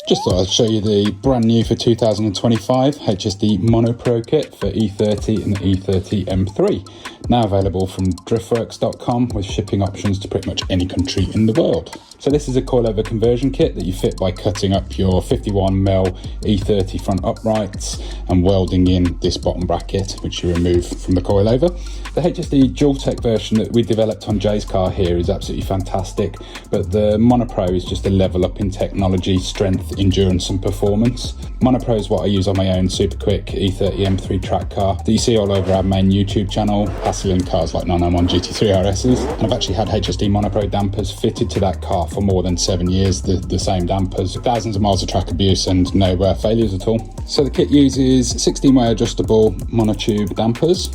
Just thought I'd show you the brand new for 2025 HSD MonoPro Kit for E30 and the E30 M3. Now available from Driftworks.com with shipping options to pretty much any country in the world. So this is a coilover conversion kit that you fit by cutting up your 51mm E30 front uprights and welding in this bottom bracket, which you remove from the coilover. The HSD dual tech version that we developed on Jay's car here is absolutely fantastic, but the MonoPro is just a level up in technology, strength, endurance and performance. MonoPro is what I use on my own super quick E30 M3 track car that you see all over our main YouTube channel, hassling cars like 991 GT3 RSs. And I've actually had HSD MonoPro dampers fitted to that car for more than 7 years, the same dampers, thousands of miles of track abuse and no failures at all. So the kit uses 16-way adjustable monotube dampers,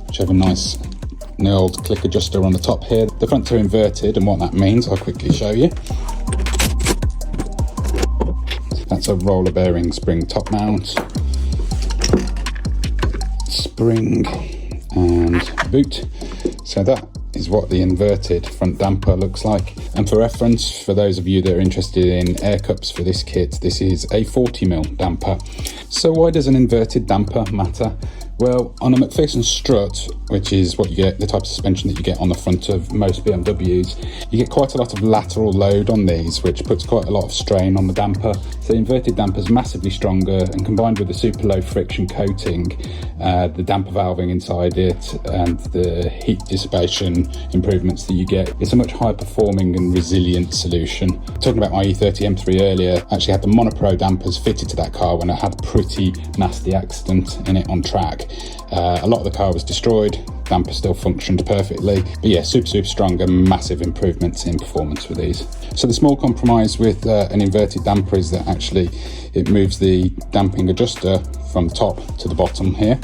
which have a nice knurled click adjuster on the top here. The fronts are inverted, and what that means I'll quickly show you. That's a roller bearing spring top mount, spring and boot. So that is what the inverted front damper looks like. And for reference, for those of you that are interested in air cups for this kit, this is a 40mm damper. So why does an inverted damper matter? Well, on a McPherson strut, which is what you get, the type of suspension that you get on the front of most BMWs, you get quite a lot of lateral load on these, which puts quite a lot of strain on the damper. So the inverted damper is massively stronger, and combined with the super low friction coating, the damper valving inside it and the heat dissipation improvements that you get, it's a much higher performing and resilient solution. Talking about my E30 M3 earlier, I actually had the MonoPro dampers fitted to that car when I had a pretty nasty accident in it on track. A lot of the car was destroyed, damper still functioned perfectly, but yeah, super strong and massive improvements in performance with these. So the small compromise with an inverted damper is that actually it moves the damping adjuster from top to the bottom here,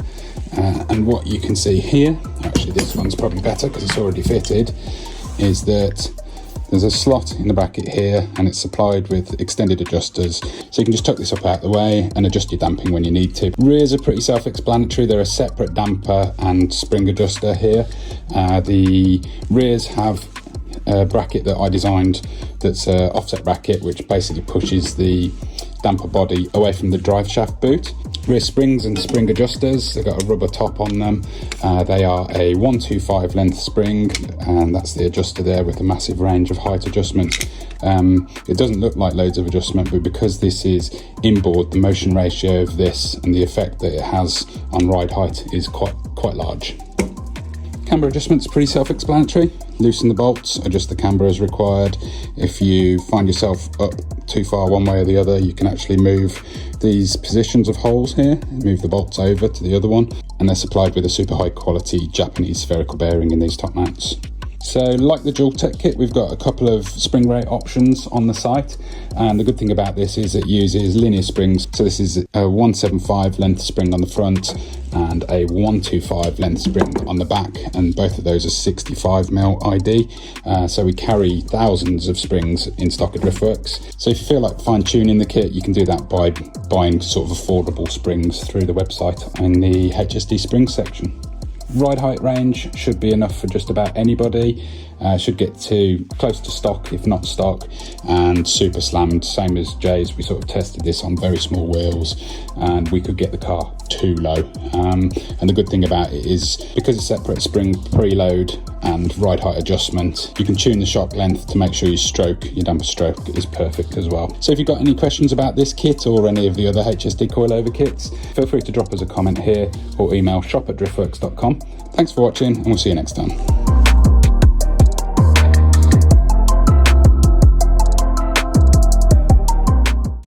and what you can see here, actually this one's probably better because it's already fitted, is that there's a slot in the bracket here and it's supplied with extended adjusters, so you can just tuck this up out the way and adjust your damping when you need to. Rears are pretty self-explanatory. They're a separate damper and spring adjuster here. The rears have a bracket that I designed that's an offset bracket, which basically pushes the damper body away from the drive shaft boot. Rear springs and spring adjusters, they've got a rubber top on them. They are a 125 length spring, and that's the adjuster there with a massive range of height adjustments. It doesn't look like loads of adjustment, but because this is inboard, the motion ratio of this and the effect that it has on ride height is quite large. Camber adjustment's pretty self-explanatory. Loosen the bolts, adjust the camber as required. If you find yourself up too far one way or the other, you can actually move these positions of holes here, move the bolts over to the other one, and they're supplied with a super high quality Japanese spherical bearing in these top mounts. So like the dual tech kit, we've got a couple of spring rate options on the site, and the good thing about this is it uses linear springs. So this is a 175 length spring on the front and a 125 length spring on the back, and both of those are 65mm ID. So we carry thousands of springs in stock at Driftworks. So if you feel like fine tuning the kit, you can do that by buying sort of affordable springs through the website in the HSD springs section. Ride height range should be enough for just about anybody. Should get to close to stock, if not stock, and super slammed, same as Jay's. We sort of tested this on very small wheels and we could get the car too low. And the good thing about it is because it's separate spring preload and ride height adjustment, you can tune the shock length to make sure your damper stroke is perfect as well. So if you've got any questions about this kit or any of the other HSD coilover kits, feel free to drop us a comment here or email shop@driftworks.com. Thanks for watching, and we'll see you next time.